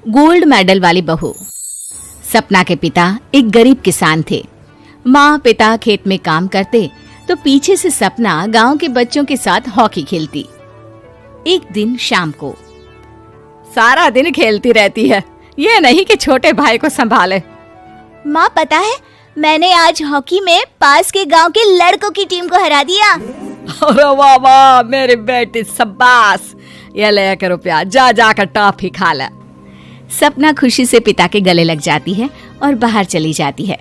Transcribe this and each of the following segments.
Gold medal वाली बहू। सपना के पिता एक गरीब किसान थे। माँ पिता खेत में काम करते तो पीछे से सपना गांव के बच्चों के साथ हॉकी खेलती। एक दिन शाम को, सारा दिन खेलती रहती है, ये नहीं कि छोटे भाई को संभाले। माँ पता है, मैंने आज हॉकी में पास के गांव के लड़कों की टीम को हरा दिया। अरे वाह वाह मेरी बेटी, शाबाश, ये ले रुपया, जा जाकर टॉफी खा ले। सपना खुशी से पिता के गले लग जाती है और बाहर चली जाती है।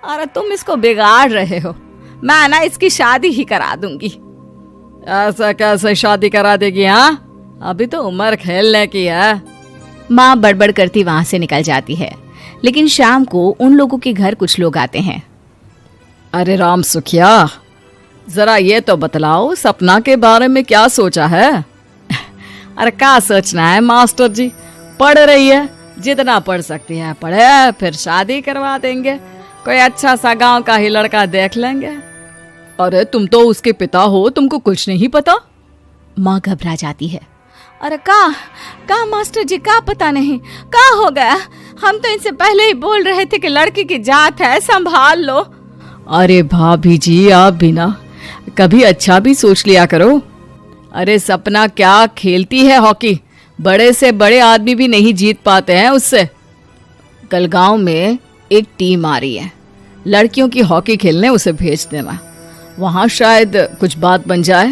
अरे तुम इसको बिगाड़ रहे हो, मैं ना इसकी शादी ही करा दूंगी। ऐसा कैसे शादी करा देगी? हाँ, अभी तो उम्र खेलने की है। माँ बड़बड़ करती वहां से निकल जाती है। लेकिन शाम को उन लोगों के घर कुछ लोग आते हैं। अरे राम सुखिया, जरा ये तो बतलाओ, सपना के बारे में क्या सोचा है? अरे क्या सोचना है मास्टर जी, पढ़ रही है, जितना पढ़ सकती है पढ़े, फिर शादी करवा देंगे, कोई अच्छा सा गांव का ही लड़का देख लेंगे। अरे तुम तो उसके पिता हो, तुमको कुछ नहीं पता? माँ घबरा जाती है। अरे का मास्टर जी, का पता नहीं, का हो गया? हम तो इनसे पहले ही बोल रहे थे कि लड़की की जात है, संभाल लो। अरे भाभी जी, आप भी ना कभी अच्छा भी सोच लिया करो। अरे सपना क्या खेलती है हॉकी, बड़े से बड़े आदमी भी नहीं जीत पाते हैं उससे। कल गांव में एक टीम आ रही है, लड़कियों की हॉकी खेलने उसे भेज देना, वहां शायद कुछ बात बन जाए।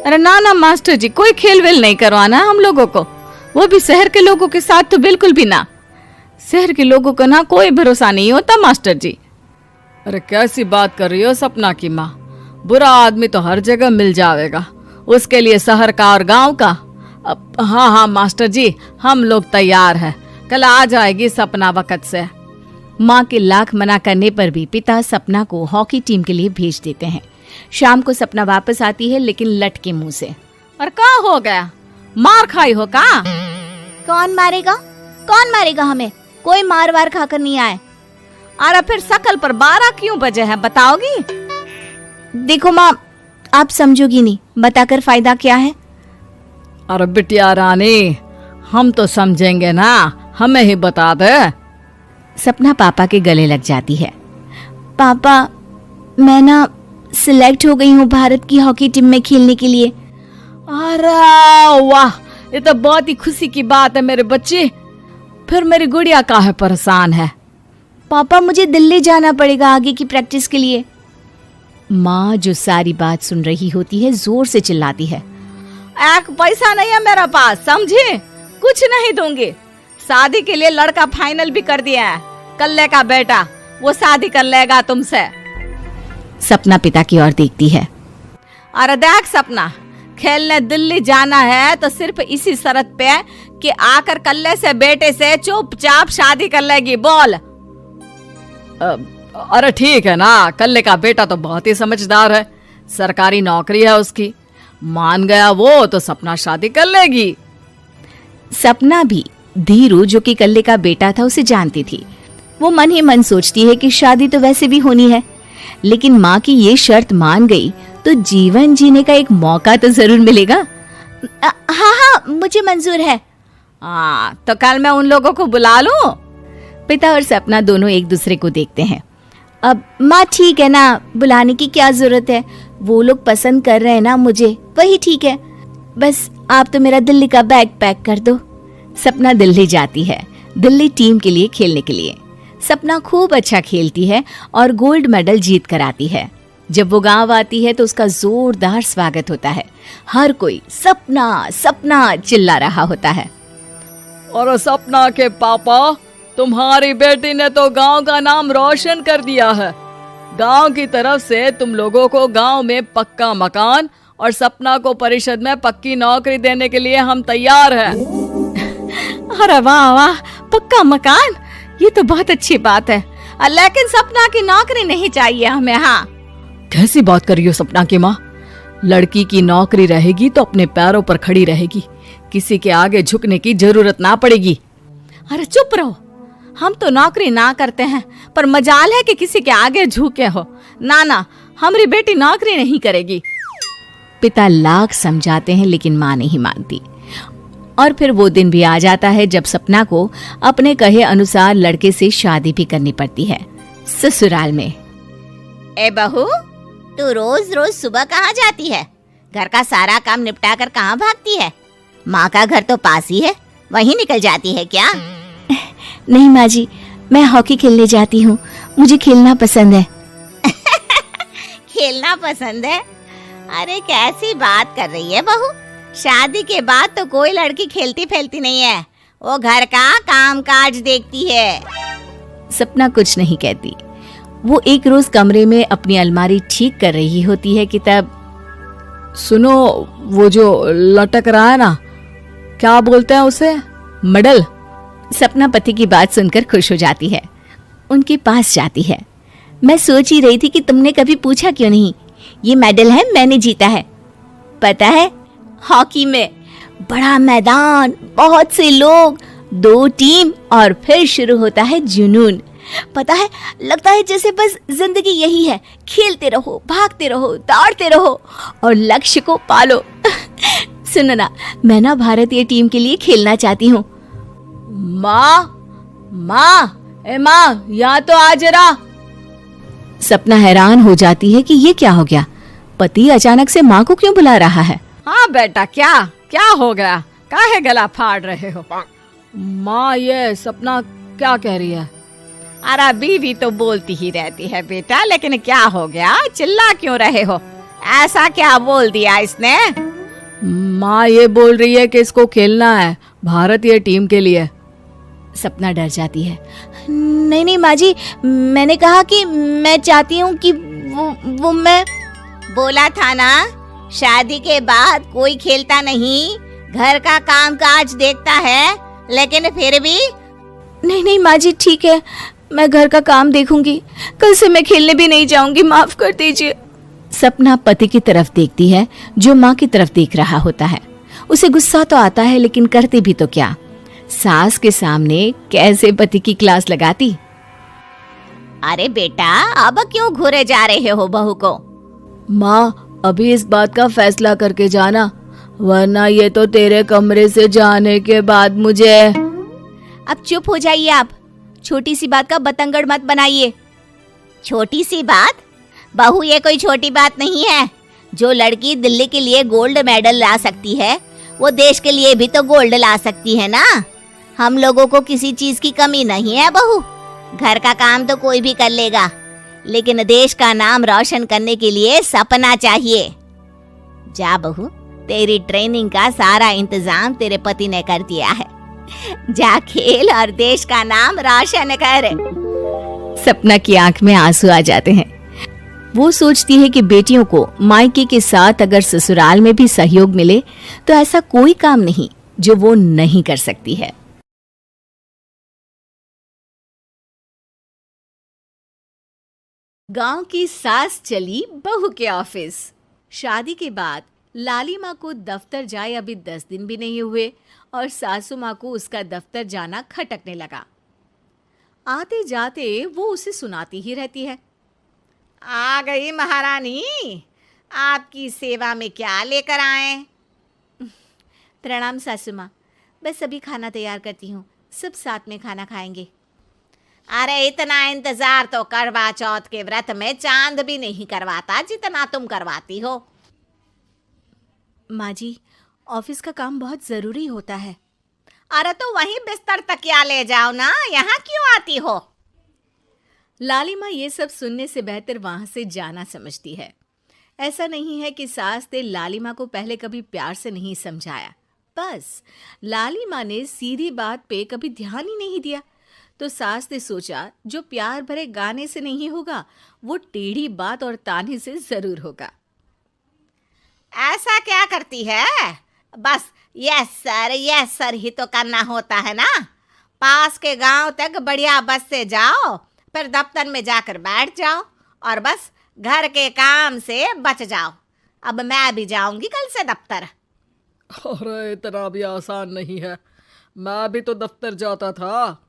अरे ना ना मास्टर जी, कोई खेल वेल नहीं करवाना हम लोगों को, वो भी शहर के लोगों के साथ तो बिल्कुल भी ना। शहर के लोगों को ना कोई भरोसा नहीं होता मास्टर जी। अरे कैसी बात कर रही हो सपना की माँ, बुरा आदमी तो हर जगह मिल जाएगा, उसके लिए शहर का और गांव का। हाँ हाँ मास्टर जी, हम लोग तैयार हैं, कल आ जाएगी सपना वक्त से। माँ के लाख मना करने पर भी पिता सपना को हॉकी टीम के लिए भेज देते हैं। शाम को सपना वापस आती है, लेकिन लटके मुंह से। और क्या हो गया, मार खाई हो का? कौन मारेगा हमें? कोई मार वार खाकर नहीं आए। अरे फिर शकल पर 12 क्यों बजे हैं, बताओगी? देखो माँ, आप समझोगी नहीं, बताकर फायदा क्या है? अरे बिटिया रानी, हम तो समझेंगे ना, हमें ही बता दे। सपना पापा के गले लग जाती है। पापा, मैं ना सिलेक्ट हो गई हूँ भारत की हॉकी टीम में खेलने के लिए। अरे वाह, ये तो बहुत ही खुशी की बात है मेरे बच्चे। फिर मेरी गुड़िया काहे परेशान है? पापा, मुझे दिल्ली जाना पड़ेगा आगे की प्रैक्टिस के लिए। माँ जो सारी बात सुन रही होती है, जोर से चिल्लाती है। एक पैसा नहीं है मेरे पास, समझी? कुछ नहीं दूंगी। शादी के लिए लड़का फाइनल भी कर दिया है, कल्ले का बेटा, वो शादी कर लेगा तुमसे। सपना पिता की ओर देखती है। अरे देख सपना, खेलने दिल्ली जाना है तो सिर्फ इसी शर्त पे कि आकर कल्ले से बेटे से चुपचाप शादी कर लेगी, बोल। अरे ठीक है ना, कल्ले का बेटा तो बहुत ही समझदार है, सरकारी नौकरी है उसकी, मान गया वो तो सपना शादी कर लेगी। सपना भी धीरू, जो कि कल्ले का बेटा था, उसे जानती थी। वो मन ही मन सोचती है कि शादी तो वैसे भी होनी है, लेकिन माँ की ये शर्त मान गई तो जीवन जीने का एक मौका तो जरूर मिलेगा। हाँ, मुझे मंजूर है। तो कल मैं उन लोगों को बुला लूं? पिता और सपना दोनों एक दूसरे को देखते हैं। अब माँ ठीक है ना, बुलाने की क्या जरूरत है, वो लोग पसंद कर रहे हैं ना मुझे, वही ठीक है। बस आप तो मेरा दिल्ली का बैग पैक कर दो। सपना दिल्ली जाती है, दिल्ली टीम के लिए खेलने के लिए। सपना खूब अच्छा खेलती है और गोल्ड मेडल जीत कर आती है। जब वो गांव आती है तो उसका जोरदार स्वागत होता है। हर कोई सपना सपना चिल्ला रहा होता है। और सपना के पापा, तुम्हारी बेटी ने तो गांव का नाम रोशन कर दिया है। गांव की तरफ से तुम लोगों को गांव में पक्का मकान और सपना को परिषद में पक्की नौकरी देने के लिए हम तैयार हैं। अरे वाह वाह, पक्का मकान, ये तो बहुत अच्छी बात है, लेकिन सपना की नौकरी नहीं चाहिए हमें। हाँ, कैसी बात कर रही हो सपना की माँ? लड़की की नौकरी रहेगी तो अपने पैरों पर खड़ी रहेगी, किसी के आगे झुकने की जरूरत ना पड़ेगी। अरे चुप रहो, हम तो नौकरी ना करते हैं, पर मजाल है कि किसी के आगे झुके हो। ना ना, हमारी बेटी नौकरी नहीं करेगी। पिता लाख समझाते हैं लेकिन माँ नहीं मानती। और फिर वो दिन भी आ जाता है जब सपना को अपने कहे अनुसार लड़के से शादी भी करनी पड़ती है। ससुराल में। ए बहू, तू रोज रोज सुबह कहाँ जाती है? घर का सारा काम निपटा कर कहाँ भागती है? माँ का घर तो पास ही है, वहीं निकल जाती है क्या? नहीं माँ जी, मैं हॉकी खेलने जाती हूँ, मुझे खेलना पसंद है। खेलना पसंद है? अरे कैसी बात कर रही है बहू, शादी के बाद तो कोई लड़की खेलती फैलती नहीं है, वो घर का काम काज देखती है। सपना कुछ नहीं कहती। वो एक रोज कमरे में अपनी अलमारी ठीक कर रही होती है कि तब सुनो, वो जो लटक रहा है ना, क्या बोलते हैं उसे? मेडल। सपना पति की बात सुनकर खुश हो जाती है, उनके पास जाती है। मैं सोच ही रही थी कि तुमने कभी पूछा क्यों नहीं। ये मेडल है, मैंने जीता है। पता है, हॉकी में बड़ा मैदान, बहुत से लोग, 2 टीम और फिर शुरू होता है जुनून। पता है, लगता है जैसे बस जिंदगी यही है, खेलते रहो, भागते रहो, दौड़ते रहो और लक्ष्य को पालो। सुनो ना, मैं ना भारतीय टीम के लिए खेलना चाहती हूँ। माँ, यहाँ तो आ जरा। सपना हैरान हो जाती है कि ये क्या हो गया, पति अचानक से माँ को क्यों बुला रहा है। हाँ बेटा, क्या क्या हो गया? काहे गला फाड़ रहे हो? माँ, ये सपना क्या कह रही है? अरे बीवी तो बोलती ही रहती है बेटा, लेकिन क्या हो गया, चिल्ला क्यों रहे हो? ऐसा क्या बोल दिया इसने? माँ ये बोल रही है कि इसको खेलना है भारतीय टीम के लिए। सपना डर जाती है। नहीं नहीं माँ जी, मैंने कहा कि मैं चाहती हूँ कि वो मैं बोला था ना, शादी के बाद कोई खेलता नहीं, घर का काम काज देखता है, लेकिन फिर भी। नहीं नहीं माँ जी, ठीक है, मैं घर का काम देखूंगी, कल से मैं खेलने भी नहीं जाऊंगी, माफ कर दीजिए। सपना पति की तरफ देखती है जो माँ की तरफ देख रहा होता है। उसे गुस्सा तो आता है, लेकिन करती भी तो क्या। सास के सामने कैसे पति की क्लास लगाती। अरे बेटा, अब क्यों घूरे जा रहे हो बहू को? माँ, अभी इस बात का फैसला करके जाना, वरना ये तो तेरे कमरे से जाने के बाद मुझे। अब चुप हो जाइए आप, छोटी सी बात का बतंगड़ मत बनाइए। छोटी सी बात? बहू, ये कोई छोटी बात नहीं है। जो लड़की दिल्ली के लिए गोल्ड मेडल ला सकती है, वो देश के लिए भी तो गोल्ड ला सकती है ना। हम लोगों को किसी चीज की कमी नहीं है बहू, घर का काम तो कोई भी कर लेगा, लेकिन देश का नाम रोशन करने के लिए सपना चाहिए। जा बहू, तेरी ट्रेनिंग का सारा इंतजाम तेरे पति ने कर दिया है, जा खेल और देश का नाम रोशन कर। सपना की आंख में आंसू आ जाते हैं। वो सोचती है कि बेटियों को मायके के साथ अगर ससुराल में भी सहयोग मिले तो ऐसा कोई काम नहीं जो वो नहीं कर सकती है। गांव की सास चली बहू के ऑफिस। शादी के बाद लाली माँ को दफ्तर जाए अभी 10 दिन भी नहीं हुए और सासू माँ को उसका दफ्तर जाना खटकने लगा। आते जाते वो उसे सुनाती ही रहती है। आ गई महारानी, आपकी सेवा में क्या लेकर आए? प्रणाम सासू माँ, बस अभी खाना तैयार करती हूँ, सब साथ में खाना खाएंगे। अरे इतना इंतजार तो करवा चौथ के व्रत में चांद भी नहीं करवाता जितना तुम करवाती हो। माँ जी, ऑफिस का काम बहुत जरूरी होता है। अरे तो वहीं बिस्तर तकिया ले जाओ ना, यहाँ क्यों आती हो? लाली माँ ये सब सुनने से बेहतर वहां से जाना समझती है। ऐसा नहीं है कि सास ने लाली माँ को पहले कभी प्यार से नहीं समझाया, बस लाली माँ ने सीधी बात पे कभी ध्यान ही नहीं दिया। तो सास ने सोचा जो प्यार भरे गाने से नहीं होगा वो टेढ़ी बात और ताने से जरूर होगा। ऐसा क्या करती है? बस यस सर ही तो करना होता है ना। पास के गांव तक बढ़िया बस से जाओ, फिर दफ्तर में जाकर बैठ जाओ और बस घर के काम से बच जाओ। अब मैं भी जाऊंगी कल से दफ्तर। अरे इतना भी आसान नहीं है, मैं भी तो दफ्तर जाता था।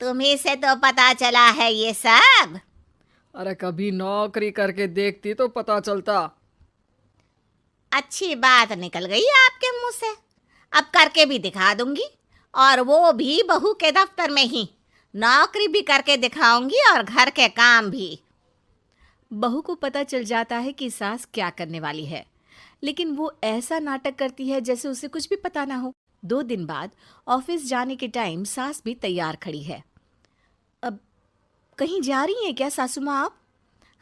तुम्ही से तो पता चला है ये सब। अरे कभी नौकरी करके देखती तो पता चलता। अच्छी बात निकल गई आपके मुंह से। अब करके भी दिखा दूंगी, और वो भी बहू के दफ्तर में ही। नौकरी भी करके दिखाऊंगी और घर के काम भी। बहू को पता चल जाता है कि सास क्या करने वाली है, लेकिन वो ऐसा नाटक करती है जैसे उसे कुछ भी पता ना हो। 2 दिन बाद ऑफिस जाने के टाइम सास भी तैयार खड़ी है। अब कहीं जा रही हैं क्या सासू माँ आप?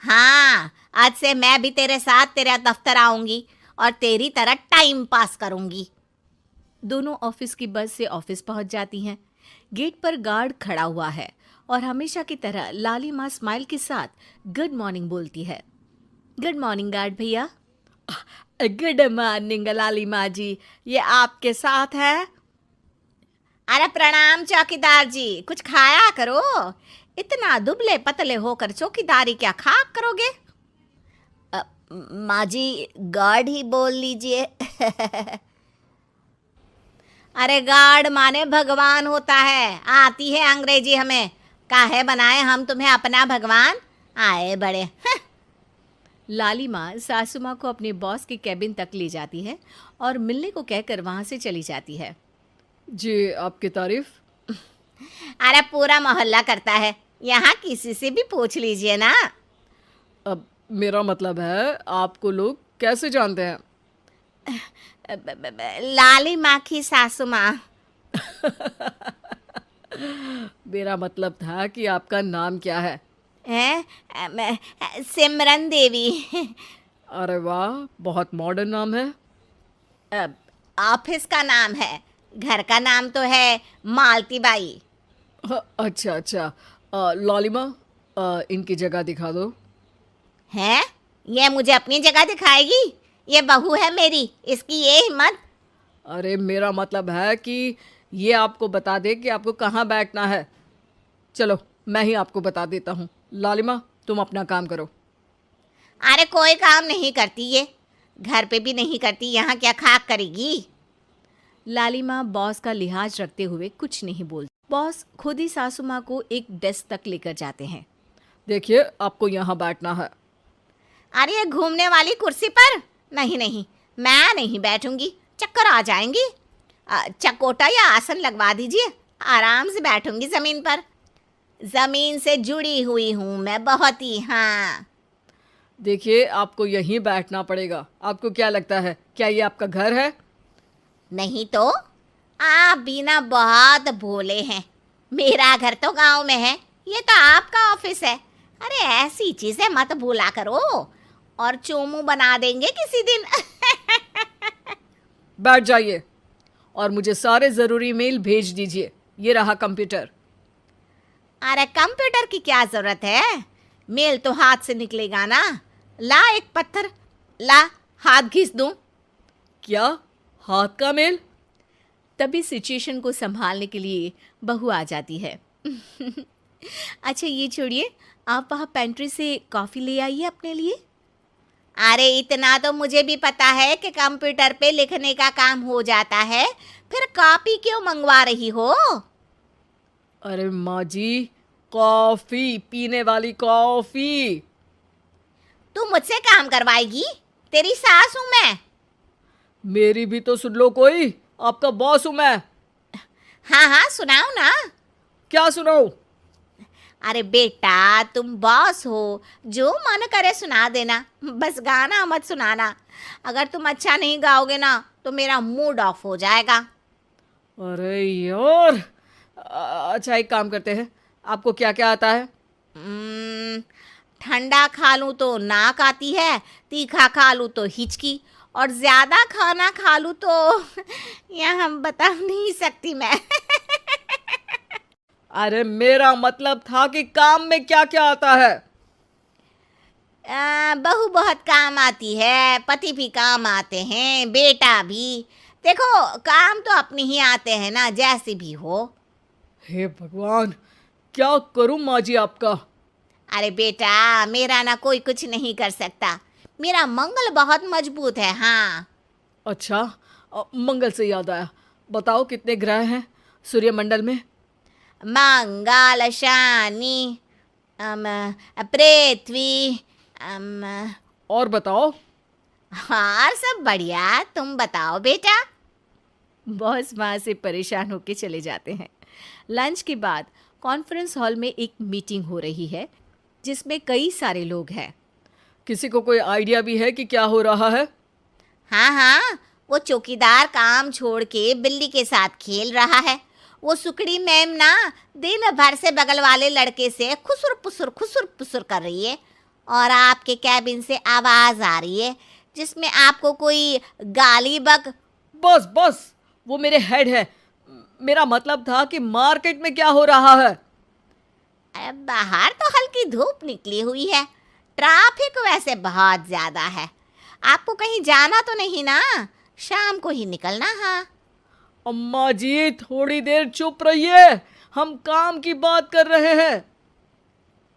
हाँ, आज से मैं भी तेरे साथ तेरे दफ्तर आऊंगी और तेरी तरह टाइम पास करूंगी। दोनों ऑफिस की बस से ऑफिस पहुंच जाती हैं। गेट पर गार्ड खड़ा हुआ है और हमेशा की तरह लाली माँ स्माइल के साथ गुड मॉर्निंग बोलती है। गुड मॉर्निंग गार्ड भैया। गुड मॉर्निंग लाली माँ जी, ये आपके साथ है? अरे प्रणाम चौकीदार जी, कुछ खाया करो। इतना दुबले पतले होकर चौकीदारी क्या खा करोगे? माँ जी, गार्ड ही बोल लीजिए। अरे गार्ड माने भगवान होता है, आती है अंग्रेजी हमें। काहे बनाए हम तुम्हें अपना भगवान, आए बड़े। लाली माँ सासू माँ को अपने बॉस के कैबिन तक ले जाती है और मिलने को कहकर वहाँ से चली जाती है। जी, आपकी तारीफ। अरे पूरा मोहल्ला करता है, यहाँ किसी से भी पूछ लीजिए ना। अब मेरा मतलब है, आपको लोग कैसे जानते हैं? लाली माँ की सासू माँ। मेरा मतलब था कि आपका नाम क्या है? सिमरन देवी। अरे वाह, बहुत मॉडर्न नाम है। ऑफिस का नाम है, घर का नाम तो है मालती बाई। अच्छा अच्छा। लालिमा, इनकी जगह दिखा दो। है? ये मुझे अपनी जगह दिखाएगी? ये बहू है मेरी, इसकी ये हिम्मत। अरे मेरा मतलब है कि ये आपको बता दे कि आपको कहाँ बैठना है। चलो मैं ही आपको बता देता हूँ। लालिमा, तुम अपना काम करो। अरे कोई काम नहीं करती ये, घर पे भी नहीं करती, यहाँ क्या खाक करेगी? लाली माँ बॉस का लिहाज रखते हुए कुछ नहीं बोलती। बॉस खुद ही सासू माँ को एक डेस्क तक लेकर जाते हैं। देखिए, आपको यहाँ बैठना है। अरे ये घूमने वाली कुर्सी पर? नहीं नहीं, मैं नहीं बैठूंगी, चक्कर आ जाएंगी। चकोटा या आसन लगवा दीजिए, आराम से बैठूंगी जमीन पर। जमीन से जुड़ी हुई हूँ मैं बहुत ही। हाँ देखिए, आपको यहीं बैठना पड़ेगा। आपको क्या लगता है, क्या ये आपका घर है? नहीं तो, आप भी ना बहुत भोले हैं। मेरा घर तो गांव में है, ये तो आपका ऑफिस है। अरे ऐसी चीजें मत भूला करो, और चोमू बना देंगे किसी दिन। बैठ जाइए और मुझे सारे ज़रूरी मेल भेज दीजिए। ये रहा कंप्यूटर। अरे कंप्यूटर की क्या जरूरत है, मेल तो हाथ से निकलेगा ना। ला एक पत्थर, ला हाथ घिस दूं। क्या? हाथ का मेल? तभी सिचुएशन को संभालने के लिए बहू आ जाती है। अच्छा ये छोड़िए, आप वहाँ पेंट्री से कॉफ़ी ले आइए अपने लिए। अरे इतना तो मुझे भी पता है कि कंप्यूटर पे लिखने का काम हो जाता है, फिर कॉपी क्यों मंगवा रही हो? अरे माँ जी, कॉफ़ी, पीने वाली कॉफ़ी। तू मुझसे काम करवाएगी? तेरी सास हूं मैं। मेरी भी तो सुन लो कोई, आपका बॉस हूँ मैं। हाँ हाँ सुनाओ ना। क्या सुनाऊं? अरे बेटा, तुम बॉस हो, जो मन करे सुना देना, बस गाना मत सुनाना। अगर तुम अच्छा नहीं गाओगे ना तो मेरा मूड ऑफ हो जाएगा। अरे यार, अच्छा एक काम करते हैं, आपको क्या क्या आता है? ठंडा खा लूँ तो नाक आती है, तीखा खा लूँ तो हिचकी, और ज़्यादा खाना खा लूँ तो यह हम बता नहीं सकती मैं। अरे मेरा मतलब था कि काम में क्या क्या आता है। बहू बहुत काम आती है, पति भी काम आते हैं, बेटा भी। देखो काम तो अपने ही आते हैं ना, जैसे भी हो। हे भगवान, क्या करूं माँ जी आपका? अरे बेटा, मेरा ना कोई कुछ नहीं कर सकता, मेरा मंगल बहुत मजबूत है। हाँ अच्छा, मंगल से याद आया, बताओ कितने ग्रह हैं सूर्यमंडल में? मंगल, शनि, पृथ्वी, और बताओ। हाँ सब बढ़िया, तुम बताओ बेटा। बॉस वहाँ से परेशान होके चले जाते हैं। लंच के बाद कॉन्फ्रेंस हॉल में एक मीटिंग हो रही है जिसमें कई सारे लोग हैं। किसी को कोई आइडिया भी है कि क्या हो रहा है? हाँ हाँ, वो चौकीदार काम छोड़ के बिल्ली के साथ खेल रहा है। वो सुकड़ी मैम ना दिन भर से बगल वाले लड़के से खुसुर पुसुर कर रही है और आपके कैबिन से आवाज आ रही है जिसमें आपको कोई गाली बक। बस बस, वो मेरे हेड है। मेरा मतलब था कि मार्केट में क्या हो रहा है। अरे बाहर तो हल्की धूप निकली हुई है, ट्रैफिक वैसे बहुत ज्यादा है। आपको कहीं जाना तो नहीं ना? शाम को ही निकलना। हाँ अम्मा जी थोड़ी देर चुप रहिए, हम काम की बात कर रहे हैं।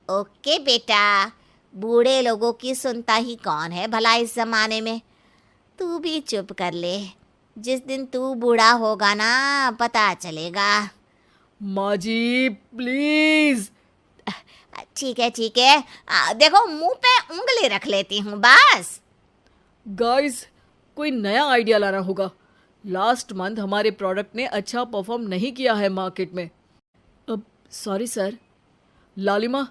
ओके बेटा, बूढ़े लोगों की सुनता ही कौन है भला इस जमाने में। तू भी चुप कर ले, जिस दिन तू बूढ़ा होगा ना पता चलेगा। माँ जी प्लीज। ठीक है, देखो मुंह पे उंगली रख लेती हूँ बस। गाइस, कोई नया आइडिया लाना होगा। लास्ट मंथ हमारे प्रोडक्ट ने अच्छा परफॉर्म नहीं किया है मार्केट में। अब सॉरी सर। लालिमा,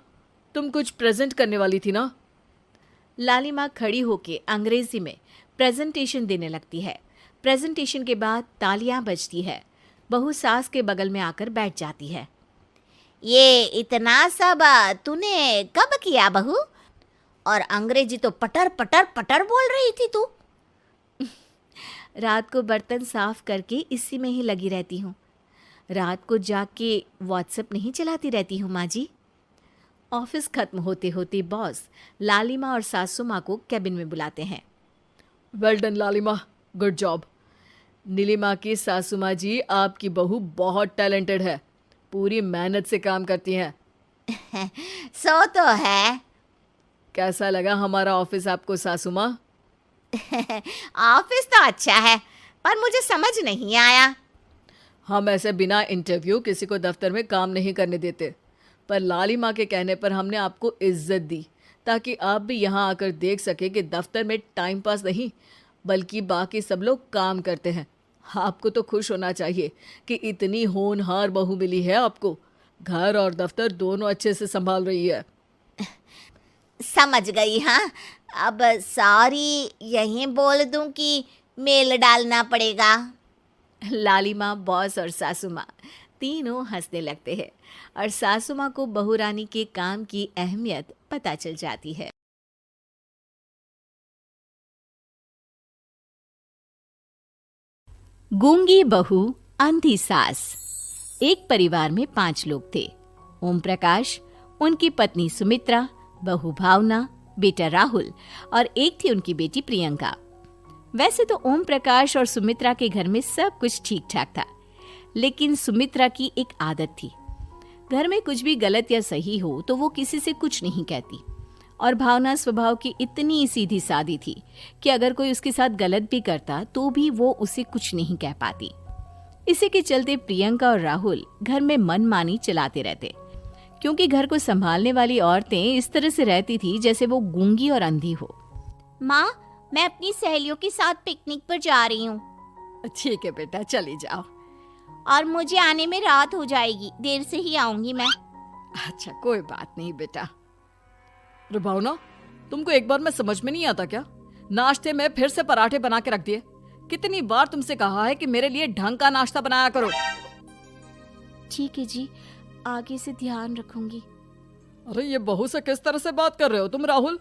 तुम कुछ प्रेजेंट करने वाली थी ना? लालिमा खड़ी होके अंग्रेजी में प्रेजेंटेशन देने लगती है। प्रेजेंटेशन के बाद तालियां बजती है। बहू सास के बगल में आकर बैठ जाती है। ये इतना सब तूने कब किया बहू? और अंग्रेजी तो पटर पटर पटर बोल रही थी तू। रात को बर्तन साफ करके इसी में ही लगी रहती हूँ। रात को जाग के व्हाट्सएप नहीं चलाती रहती हूँ माँ जी। ऑफिस खत्म होते होते बॉस लालिमा और सासू माँ को कैबिन में बुलाते हैं। वेल डन लालिमा, गुड जॉब। नीलिमा की सासू माँ जी, आपकी बहू बहुत टैलेंटेड है, पूरी मेहनत से काम करती हैं। सो तो है। कैसा लगा हमारा ऑफिस आपको सासू माँ? ऑफिस तो अच्छा है पर मुझे समझ नहीं आया। हम ऐसे बिना इंटरव्यू किसी को दफ्तर में काम नहीं करने देते, पर लालिमा के कहने पर हमने आपको इज्जत दी ताकि आप भी यहाँ आकर देख सके कि दफ्तर में टाइम पास नहीं बल्कि बाकी सब लोग काम करते हैं। आपको तो खुश होना चाहिए कि इतनी होनहार बहू मिली है आपको। घर और दफ्तर दोनों अच्छे से संभाल रही है। समझ गई। हाँ, अब सॉरी यहीं बोल दूं कि मेल डालना पड़ेगा? लालिमा, बॉस और सासू माँ तीनों हंसने लगते हैं और सासू माँ को बहू रानी के काम की अहमियत पता चल जाती है। गूंगी बहू, अंधी सास। एक परिवार में 5 लोग थे। ओम प्रकाश, उनकी पत्नी सुमित्रा, बहू भावना, बेटा राहुल और एक थी उनकी बेटी प्रियंका। वैसे तो ओम प्रकाश और सुमित्रा के घर में सब कुछ ठीक ठाक था, लेकिन सुमित्रा की एक आदत थी। घर में कुछ भी गलत या सही हो तो वो किसी से कुछ नहीं कहती, और भावना स्वभाव की इतनी सीधी सादी थी कि अगर कोई उसके साथ गलत भी करता तो भी वो उसे कुछ नहीं कह पाती। इसी के चलते प्रियंका और राहुल घर में मनमानी चलाते रहते, क्योंकि घर को संभालने वाली औरतें इस तरह से रहती थी जैसे वो गूंगी और अंधी हो। माँ, मैं अपनी सहेलियों के साथ पिकनिक पर जा रही हूँ। ठीक है बेटा, चली जाओ। और मुझे आने में रात हो जाएगी, देर से ही आऊंगी मैं। अच्छा, कोई बात नहीं बेटा। अरे भावना, तुमको एक बार में समझ में नहीं आता क्या? नाश्ते में फिर से पराठे बना के रख दिए। कितनी बार तुमसे कहा है कि मेरे लिए ढंग का नाश्ता बनाया करो। ठीक है जी, आगे से ध्यान रखूंगी। अरे ये बहू से किस तरह से बात कर रहे हो तुम राहुल?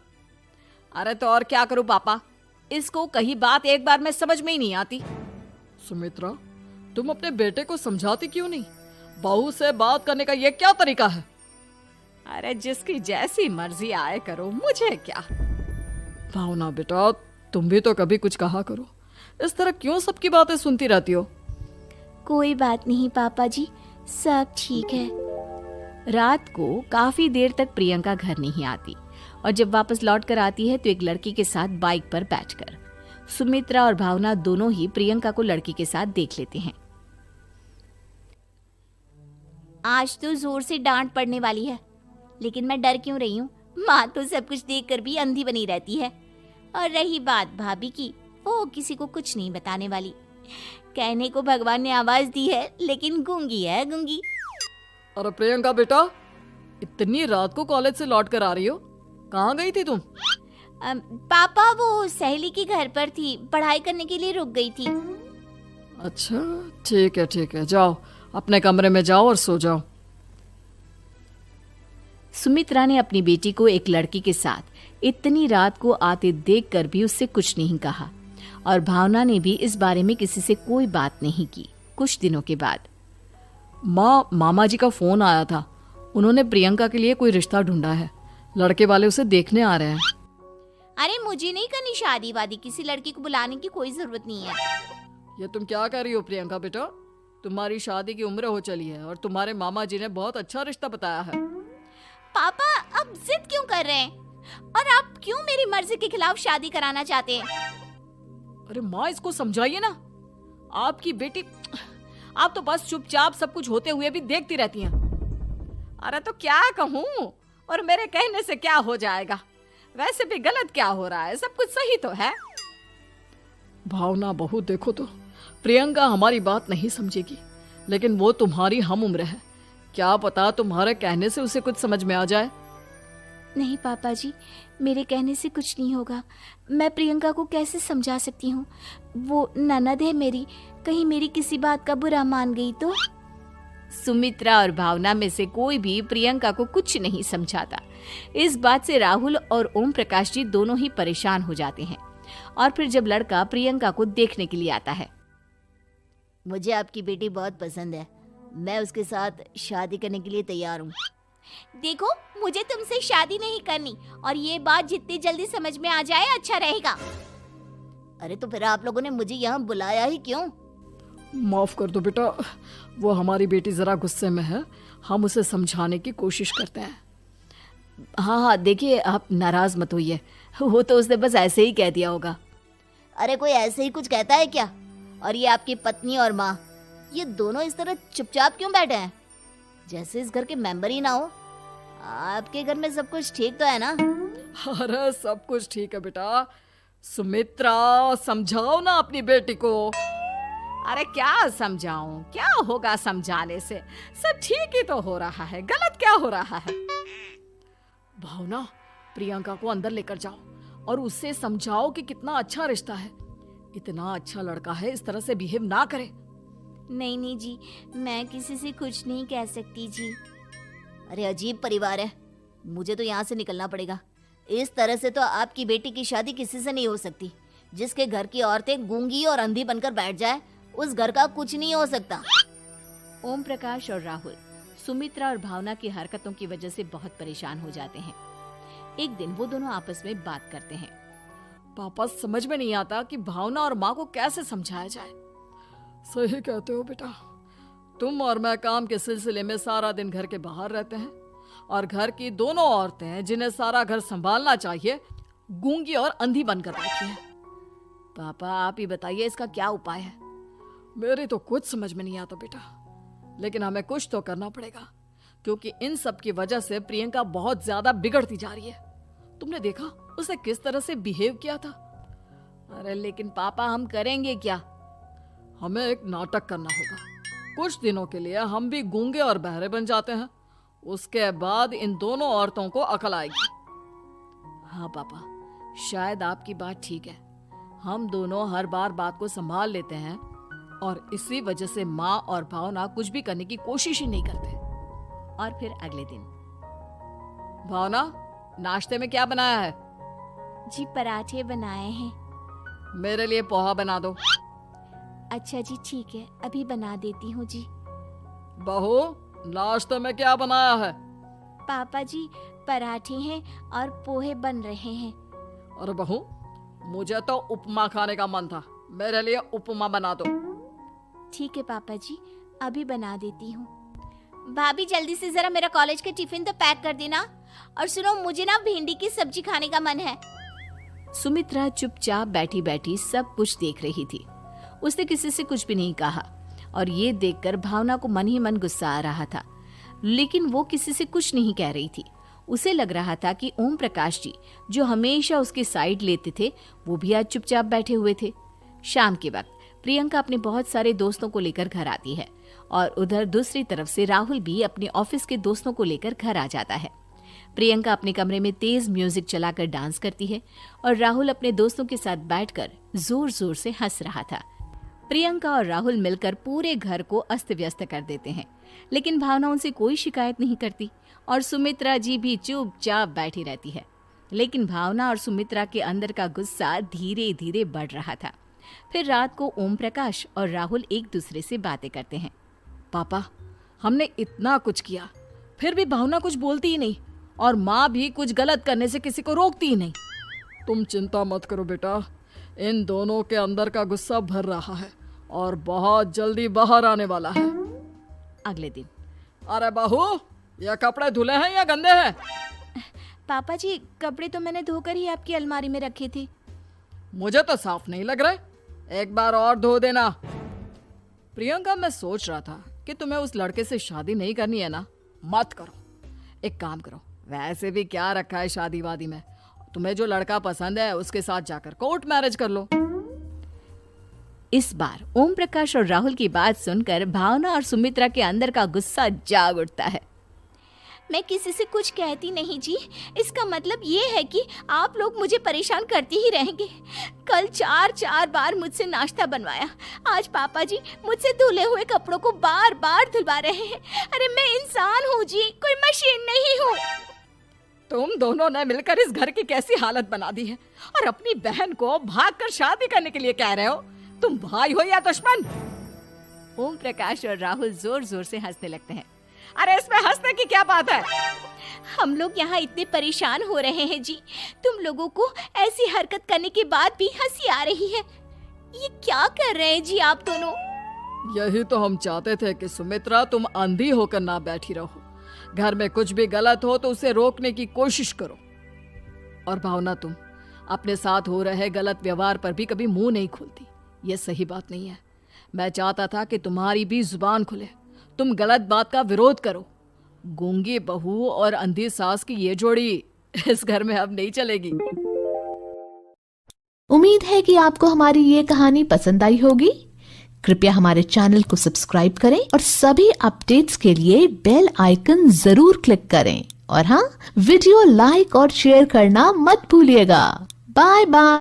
अरे तो और क्या करूं पापा, इसको कही बात एक बार में समझ में ही नहीं आती। सुमित्रा, तुम अपने बेटे को समझाती क्यों नहीं? बहू से बात करने का ये क्या तरीका है? अरे जिसकी जैसी मर्जी आए करो, मुझे क्या। भावना बेटा, तुम भी तो कभी कुछ कहा करो। इस तरह क्यों सबकी बातें सुनती रहती हो? कोई बात नहीं पापा जी, सब ठीक है। रात को काफी देर तक प्रियंका घर नहीं आती, और जब वापस लौट कर आती है तो एक लड़की के साथ बाइक पर बैठकर। सुमित्रा और भावना दोनों ही प्रियंका को लड़की के साथ देख लेते हैं। आज तो जोर से डांट पड़ने वाली है, लेकिन मैं डर क्यों रही हूँ? माँ तो सब कुछ देखकर भी अंधी बनी रहती है। और रही बात भाभी की, वो किसी को कुछ नहीं बताने वाली। कहने को भगवान ने आवाज दी है, लेकिन गूंगी है गूंगी। अरे प्रियंका बेटा, इतनी रात को कॉलेज से लौट कर आ रही हो? कहाँ गई थी तुम? पापा वो सहेली के घर पर थी, पढ़ाई करने के लिए रुक गई थी। अच्छा ठीक है, जाओ अपने कमरे में जाओ और सो जाओ। सुमित्रा ने अपनी बेटी को एक लड़की के साथ इतनी रात को आते देखकर भी उससे कुछ नहीं कहा और भावना ने भी इस बारे में किसी से कोई बात नहीं की। कुछ दिनों के बाद मामा जी का फोन आया था। उन्होंने प्रियंका के लिए कोई रिश्ता ढूंढा है। लड़के वाले उसे देखने आ रहे हैं। अरे मुझे नहीं करनी शादी वादी, किसी लड़की को बुलाने की कोई जरूरत नहीं है। ये तुम क्या कर रही हो प्रियंका बेटा? तुम्हारी शादी की उम्र हो चली है और तुम्हारे मामा जी ने बहुत अच्छा रिश्ता बताया है। पापा अब जिद क्यों कर रहे हैं? और आप क्यों मेरी मर्जी के खिलाफ शादी कराना चाहते हैं? अरे माँ, इसको समझाइए ना। आपकी बेटी, आप तो बस चुपचाप सब कुछ होते हुए भी देखती रहती हैं। अरे तो क्या कहूँ, और मेरे कहने से क्या हो जाएगा? वैसे भी गलत क्या हो रहा है, सब कुछ सही तो है। भावना बहू, देखो तो प्रियंका हमारी बात नहीं समझेगी, लेकिन वो तुम्हारी हम उम्र है। क्या पता तुम्हारे कहने से उसे कुछ समझ में आ जाए। नहीं पापा जी, मेरे कहने से कुछ नहीं होगा। मैं प्रियंका को कैसे समझा सकती हूँ? वो ननद है मेरी, कहीं मेरी किसी बात का बुरा मान गई तो? सुमित्रा और भावना में से कोई भी प्रियंका को कुछ नहीं समझाता। इस बात से राहुल और ओम प्रकाश जी दोनों ही परेशान हो जाते हैं। और फिर जब लड़का प्रियंका को देखने के लिए आता है, मुझे आपकी बेटी बहुत पसंद है, मैं उसके साथ शादी करने के लिए तैयार हूँ। देखो, मुझे तुमसे शादी नहीं करनी, और ये बात जितनी जल्दी समझ में आ जाए अच्छा रहेगा। अरे तो फिर आप लोगों ने मुझे यहाँ बुलाया ही क्यों? माफ कर दो बेटा, वो हमारी बेटी जरा गुस्से में है। हम उसे समझाने की कोशिश करते हैं। हाँ, देखिए आप नाराज मत होइए, वो तो उसने बस ऐसे ही कह दिया होगा। अरे कोई ऐसे ही कुछ कहता है क्या? और ये आपकी पत्नी और माँ, ये दोनों इस तरह चुपचाप क्यों बैठे हैं, जैसे इस घर के मेंबर ही ना हो? आपके घर में सब कुछ ठीक तो है ना? अरे सब कुछ ठीक है बेटा। सुमित्रा, समझाओ ना अपनी बेटी को। अरे क्या समझाऊं, क्या होगा समझाने से? सब ठीक ही तो हो रहा है, गलत क्या हो रहा है? भावना, प्रियंका को अंदर लेकर जाओ और उससे समझाओ कि कितना अच्छा रिश्ता है। इतना अच्छा लड़का है, इस तरह से बिहेव ना करे। नहीं जी, मैं किसी से कुछ नहीं कह सकती जी। अरे अजीब परिवार है, मुझे तो यहाँ से निकलना पड़ेगा। इस तरह से तो आपकी बेटी की शादी किसी से नहीं हो सकती। जिसके घर की औरतें गूंगी और अंधी बनकर बैठ जाए, उस घर का कुछ नहीं हो सकता। ओम प्रकाश और राहुल सुमित्रा और भावना की हरकतों की वजह से बहुत परेशान हो जाते हैं। एक दिन वो दोनों आपस में बात करते हैं। पापा, समझ में नहीं आता कि भावना और माँ को कैसे समझाया जाए। सही कहते हो बेटा, तुम और मैं काम के सिलसिले में सारा दिन घर के बाहर रहते हैं और घर की दोनों औरतें जिन्हें सारा घर संभालना चाहिए, गूंगी और अंधी बनकर बैठी हैं। पापा आप ही बताइए, इसका क्या उपाय है? मेरी तो कुछ समझ में नहीं आता बेटा, लेकिन हमें कुछ तो करना पड़ेगा, क्योंकि इन सब की वजह से प्रियंका बहुत ज्यादा बिगड़ती जा रही है। तुमने देखा उसे किस तरह से बिहेव किया था। अरे लेकिन पापा, हम करेंगे क्या? हमें एक नाटक करना होगा। कुछ दिनों के लिए हम भी गूंगे और बहरे बन जाते हैं, उसके बाद इन दोनों औरतों को अकल आएगी। हाँ पापा, शायद आपकी बात ठीक है। हम दोनों हर बार बात को संभाल लेते हैं और इसी वजह से माँ और भावना कुछ भी करने की कोशिश ही नहीं करते। और फिर अगले दिन, भावना, नाश्ते में क्या बनाया है? जी पराठे बनाए हैं। मेरे लिए पोहा बना दो। अच्छा जी ठीक है, अभी बना देती हूँ जी। बहू, नाश्ते में क्या बनाया है? पापा जी, पराठे हैं और पोहे बन रहे हैं। अरे बहू, मुझे तो उपमा खाने का मन था, मेरे लिए उपमा बना दो। ठीक है पापा जी, अभी बना देती हूँ। भाभी जल्दी से जरा मेरा कॉलेज का टिफिन तो पैक कर देना। और सुनो, मुझे ना भिंडी की सब्जी खाने का मन है। सुमित्रा चुपचाप बैठी बैठी सब कुछ देख रही थी। उसने किसी से कुछ भी नहीं कहा और ये देखकर भावना को मन ही मन गुस्सा आ रहा था, लेकिन वो किसी से कुछ नहीं कह रही थी। उसे लग रहा था कि ओम प्रकाश जी, जो हमेशा उसकी साइड लेते थे, वो भी आज चुपचाप बैठे हुए थे। शाम के वक्त प्रियंका अपने बहुत सारे दोस्तों को लेकर घर आती है और उधर दूसरी तरफ से राहुल भी अपने ऑफिस के दोस्तों को लेकर घर आ जाता है। प्रियंका अपने कमरे में तेज म्यूजिक चलाकर डांस करती है और राहुल अपने दोस्तों के साथ बैठकर जोर जोर से हंस रहा था। प्रियंका और राहुल मिलकर पूरे घर को अस्त व्यस्त कर देते हैं, लेकिन भावना उनसे कोई शिकायत नहीं करती और सुमित्रा जी भी चुपचाप बैठी रहती है। लेकिन भावना और सुमित्रा के अंदर का गुस्सा धीरे धीरे बढ़ रहा था। फिर रात को ओम प्रकाश और राहुल एक दूसरे से बातें करते हैं। पापा, हमने इतना कुछ किया, फिर भी भावना कुछ बोलती ही नहीं और माँ भी कुछ गलत करने से किसी को रोकती ही नहीं। तुम चिंता मत करो बेटा, इन दोनों के अंदर का गुस्सा भर रहा है और बहुत जल्दी बाहर आने वाला है। अगले दिन, अरे बहू, ये कपड़े धुले हैं या गंदे हैं? पापा जी, कपड़े तो मैंने धोकर ही आपकी अलमारी में रखे थे। मुझे तो साफ नहीं लग रहे, एक बार और धो देना। प्रियंका, मैं सोच रहा था कि तुम्हें उस लड़के से शादी नहीं करनी है ना, मत करो। एक काम करो, वैसे भी क्या रखा है शादी वादी में, तुम्हें जो लड़का पसंद है उसके साथ जाकर कोर्ट मैरिज कर लो। इस बार ओम प्रकाश और राहुल की बात सुनकर भावना और सुमित्रा के अंदर का गुस्सा जाग उठता है। मैं किसी से कुछ कहती नहीं जी, इसका मतलब ये है कि आप लोग मुझे परेशान करते ही रहेंगे। कल 4 बार मुझसे नाश्ता बनवाया, आज पापा जी मुझसे धुले हुए कपड़ों को बार बार धुलवा रहे हैं। अरे मैं इंसान हूँ जी, कोई मशीन नहीं हूँ। तुम दोनों ने मिलकर इस घर की कैसी हालत बना दी है और अपनी बहन को भागकर शादी करने के लिए कह रहे हो। तुम भाई हो या दुश्मन? ओम प्रकाश और राहुल जोर जोर से हंसने लगते हैं। अरे इसमें हंसने की क्या बात है? हम लोग यहाँ इतने परेशान हो रहे हैं जी, तुम लोगों को ऐसी हरकत करने के बाद भी हंसी आ रही है। ये क्या कर रहे हैं जी आप दोनों? यही तो हम चाहते थे कि सुमित्रा, तुम अंधी होकर ना बैठी रहो। घर में कुछ भी गलत हो तो उसे रोकने की कोशिश करो। और भावना, तुम अपने साथ हो रहे गलत व्यवहार पर भी कभी मुंह नहीं खोलती। ये सही बात नहीं है। मैं चाहता था कि तुम्हारी भी जुबान खुले, तुम गलत बात का विरोध करो। गूंगी बहू और अंधी सास की ये जोड़ी इस घर में अब नहीं चलेगी। उम्मीद है कि आपको हमारी ये कहानी पसंद आई होगी। कृपया हमारे चैनल को सब्सक्राइब करें और सभी अपडेट्स के लिए बेल आइकन जरूर क्लिक करें। और हाँ, वीडियो लाइक और शेयर करना मत भूलिएगा। Bye bye.